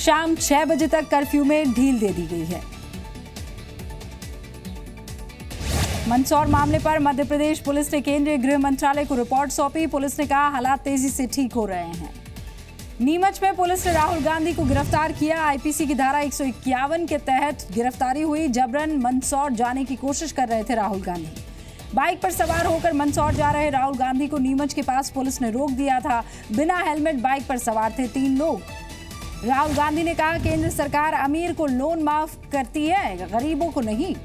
शाम 6 बजे तक कर्फ्यू में ढील दे दी गई है। मंदसौर मामले पर मध्य प्रदेश पुलिस ने केंद्रीय गृह मंत्रालय को रिपोर्ट सौंपी। पुलिस ने कहा हालात तेजी से ठीक हो रहे हैं। नीमच में पुलिस ने राहुल गांधी को गिरफ्तार किया। आईपीसी की धारा 151 के तहत गिरफ्तारी हुई। जबरन मंदसौर जाने की कोशिश कर रहे थे राहुल गांधी। बाइक पर सवार होकर मंदसौर जा रहे राहुल गांधी को नीमच के पास पुलिस ने रोक दिया था। बिना हेलमेट बाइक पर सवार थे 3 लोग। राहुल गांधी ने कहा केंद्र सरकार अमीर को लोन माफ करती है, गरीबों को नहीं।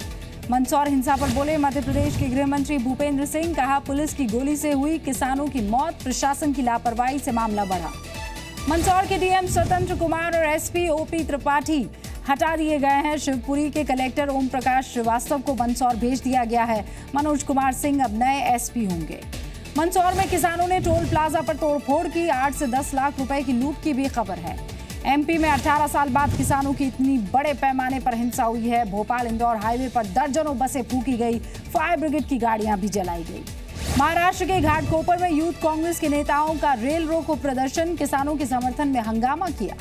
मंदसौर हिंसा पर बोले मध्य प्रदेश के गृह मंत्री भूपेंद्र सिंह। कहा पुलिस की गोली से हुई किसानों की मौत, प्रशासन की लापरवाही से मामला बढ़ा। मंदसौर के डीएम स्वतंत्र कुमार और एसपी ओपी त्रिपाठी हटा दिए गए हैं। शिवपुरी के कलेक्टर ओम प्रकाश श्रीवास्तव को मंदसौर भेज दिया गया है। मनोज कुमार सिंह अब नए एसपी होंगे। मंदसौर में किसानों ने टोल प्लाजा पर तोड़फोड़ की। 8 से 10 लाख रुपए की लूट की भी खबर है। एमपी में 18 साल बाद किसानों की इतनी बड़े पैमाने पर हिंसा हुई है। भोपाल इंदौर हाईवे पर दर्जनों बसें फूकी गई। फायर ब्रिगेड की गाड़ियां भी जलाई गई। महाराष्ट्र के घाटकोपर में यूथ कांग्रेस के नेताओं का रेल रोको प्रदर्शन। किसानों के समर्थन में हंगामा किया।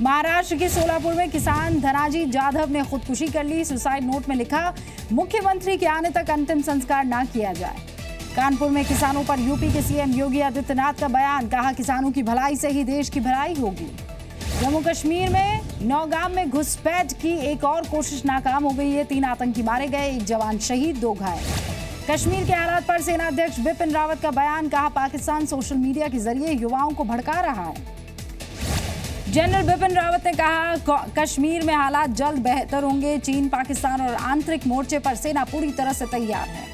महाराष्ट्र के सोलापुर में किसान धनाजी जाधव ने खुदकुशी कर ली। सुसाइड नोट में लिखा मुख्यमंत्री के आने तक अंतिम संस्कार न किया जाए। कानपुर में किसानों पर यूपी के सीएम योगी आदित्यनाथ का बयान। कहा किसानों की भलाई से ही देश की भलाई होगी। जम्मू कश्मीर में नौगाम में घुसपैठ की एक और कोशिश नाकाम हो गई है। 3 आतंकी मारे गए, 1 जवान शहीद, 2 घायल। कश्मीर के हालात पर सेना अध्यक्ष बिपिन रावत का बयान। कहा पाकिस्तान सोशल मीडिया के जरिए युवाओं को भड़का रहा है। जनरल बिपिन रावत ने कहा कश्मीर में हालात जल्द बेहतर होंगे। चीन, पाकिस्तान और आंतरिक मोर्चे पर सेना पूरी तरह से तैयार है।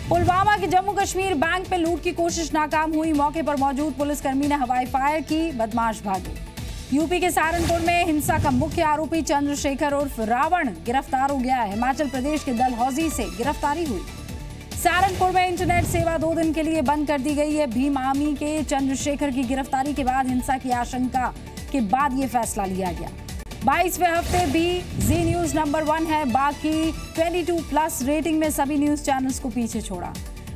पुलवामा के जम्मू कश्मीर बैंक में लूट की कोशिश नाकाम हुई। मौके पर मौजूद पुलिसकर्मी ने हवाई फायर की, बदमाश भागे। यूपी के सहारनपुर में हिंसा का मुख्य आरोपी चंद्रशेखर उर्फ रावण गिरफ्तार हो गया है। हिमाचल प्रदेश के डलहौजी से गिरफ्तारी हुई। सहारनपुर में इंटरनेट सेवा 2 दिन के लिए बंद कर दी गई है। भीम आर्मी के चंद्रशेखर की गिरफ्तारी के बाद हिंसा की आशंका के बाद ये फैसला लिया गया। 22वें हफ्ते भी जी न्यूज नंबर 1 है। बाकी 22+ रेटिंग में सभी न्यूज चैनल्स को पीछे छोड़ा।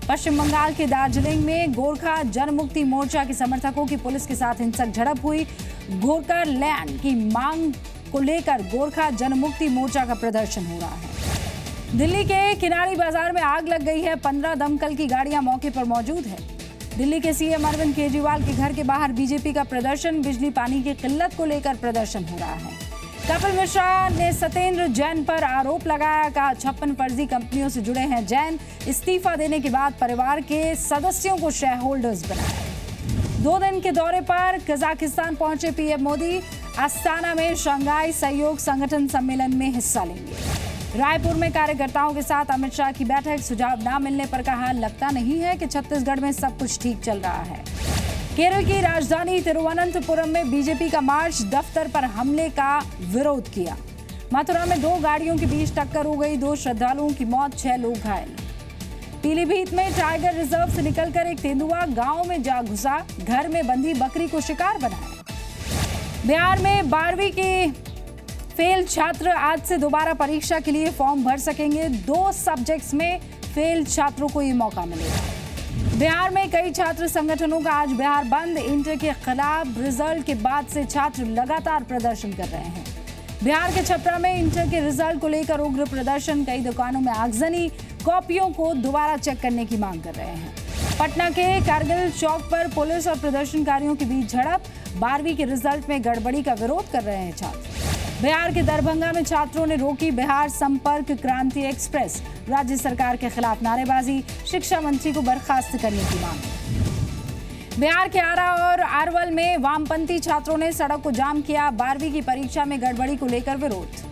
पश्चिम बंगाल के दार्जिलिंग में गोरखा जनमुक्ति मोर्चा के समर्थकों की पुलिस के साथ हिंसक झड़प हुई। गोरखालैंड की मांग को लेकर गोरखा जनमुक्ति मोर्चा का प्रदर्शन हो रहा है। दिल्ली के किनारी बाजार में आग लग गई है। 15 दमकल की गाड़ियां मौके पर मौजूद है। दिल्ली के सीएम अरविंद केजरीवाल के घर के बाहर बीजेपी का प्रदर्शन। बिजली पानी की किल्लत को लेकर प्रदर्शन हो रहा है। कपिल मिश्रा ने सत्येंद्र जैन पर आरोप लगाया। कहा 56 फर्जी कंपनियों से जुड़े हैं जैन। इस्तीफा देने के बाद परिवार के सदस्यों को शेयर होल्डर्स बनाया। 2 दिन के दौरे पर कजाकिस्तान पहुंचे पीएम मोदी। अस्ताना में शंघाई सहयोग संगठन सम्मेलन में हिस्सा लेंगे। रायपुर में कार्यकर्ताओं के साथ अमित शाह की बैठक। सुझाव न मिलने पर कहा लगता नहीं है कि छत्तीसगढ़ में सब कुछ ठीक चल रहा है। केरल की राजधानी तिरुवनंतपुरम में बीजेपी का मार्च। दफ्तर पर हमले का विरोध किया। मथुरा में 2 गाड़ियों के बीच टक्कर हो गई। 2 श्रद्धालुओं की मौत, 6 लोग घायल। पीलीभीत में टाइगर रिजर्व से निकलकर एक तेंदुआ गांव में जा घुसा। घर में बंधी बकरी को शिकार बनाया। बिहार में 12वीं के फेल छात्र आज से दोबारा परीक्षा के लिए फॉर्म भर सकेंगे। 2 सब्जेक्ट्स में फेल छात्रों को ये मौका मिलेगा। बिहार में कई छात्र संगठनों का आज बिहार बंद। इंटर के खिलाफ रिजल्ट के बाद से छात्र लगातार प्रदर्शन कर रहे हैं। बिहार के छपरा में इंटर के रिजल्ट को लेकर उग्र प्रदर्शन। कई दुकानों में आगजनी। कॉपियों को दोबारा चेक करने की मांग कर रहे हैं। पटना के कारगिल चौक पर पुलिस और प्रदर्शनकारियों के बीच झड़प। 12वीं के रिजल्ट में गड़बड़ी का विरोध कर रहे हैं छात्र। बिहार के दरभंगा में छात्रों ने रोकी बिहार संपर्क क्रांति एक्सप्रेस। राज्य सरकार के खिलाफ नारेबाजी। शिक्षा मंत्री को बर्खास्त करने की मांग। बिहार के आरा और अरवल में वामपंथी छात्रों ने सड़क को जाम किया। 12वीं की परीक्षा में गड़बड़ी को लेकर विरोध।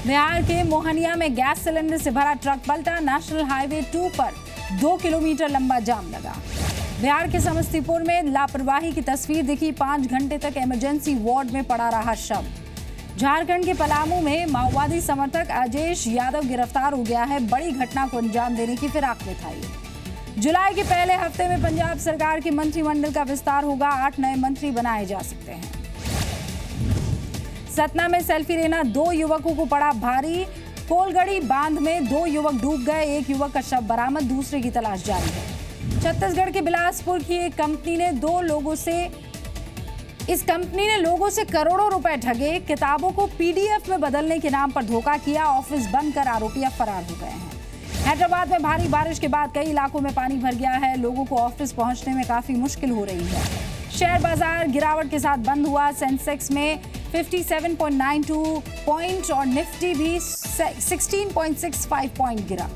बिहार के मोहनिया में गैस सिलेंडर से भरा ट्रक पलटा। नेशनल हाईवे 2 पर 2 किलोमीटर लंबा जाम लगा। बिहार के समस्तीपुर में लापरवाही की तस्वीर दिखी। 5 घंटे तक इमरजेंसी वार्ड में पड़ा रहा शव। झारखंड के पलामू में माओवादी समर्थक अजेश यादव गिरफ्तार हो गया है। बड़ी घटना को अंजाम देने की फिराक में था ये। जुलाई के पहले हफ्ते में पंजाब सरकार के मंत्रिमंडल का विस्तार होगा। 8 नए मंत्री बनाए जा सकते हैं। सतना में सेल्फी लेना 2 युवकों को पड़ा भारी। कोलगढ़ी बांध में 2 युवक डूब गए। 1 युवक का शव बरामद, दूसरे की तलाश जारी है। छत्तीसगढ़ के बिलासपुर की एक कंपनी ने 2 लोगों से इस कंपनी ने लोगों से करोड़ों रुपए ठगे, किताबों को पीडीएफ में बदलने के नाम पर धोखा किया, ऑफिस बंद कर आरोपी अब फरार हो गए हैं। हैदराबाद में भारी बारिश के बाद कई इलाकों में पानी भर गया है, लोगों को ऑफिस पहुंचने में काफी मुश्किल हो रही है। शेयर बाजार गिरावट के साथ बंद हुआ, सेंसेक्स में 57.92 पॉइंट और निफ्टी भी 16.65 पॉइंट गिरा।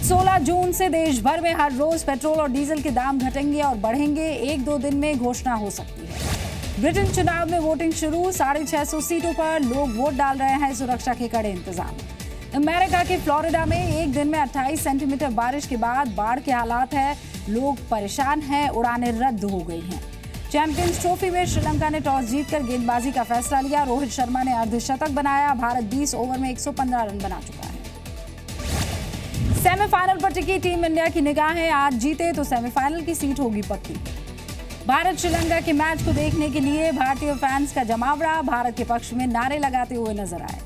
16 जून से देश भर में हर रोज पेट्रोल और डीजल के दाम घटेंगे और बढ़ेंगे, 1-2 दिन में घोषणा हो सकती है। ब्रिटेन चुनाव में वोटिंग शुरू, 650 सीटों पर लोग वोट डाल रहे हैं, सुरक्षा के कड़े इंतजाम। अमेरिका के फ्लोरिडा में एक दिन में 28 सेंटीमीटर बारिश के बाद बाढ़ के हालात है, लोग परेशान हैं, उड़ानें रद्द हो गई हैं। चैंपियंस ट्रॉफी में श्रीलंका ने टॉस जीतकर गेंदबाजी का फैसला लिया, रोहित शर्मा ने अर्धशतक बनाया, भारत 20 ओवर में 115 रन बना चुका है। सेमीफाइनल पर टिकी टीम इंडिया की निगाहें, आज जीते तो सेमीफाइनल की सीट होगी पक्की। भारत श्रीलंका के मैच को देखने के लिए भारतीय फैंस का जमावड़ा भारत के पक्ष में नारे लगाते हुए नजर आए।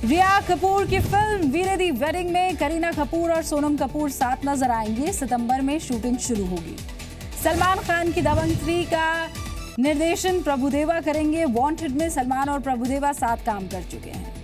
रिया कपूर की फिल्म वीरे दी वेडिंग में करीना कपूर और सोनम कपूर साथ नजर आएंगे, सितंबर में शूटिंग शुरू होगी। सलमान खान की दबंग 3 का निर्देशन प्रभुदेवा करेंगे, वांटेड में सलमान और प्रभुदेवा साथ काम कर चुके हैं।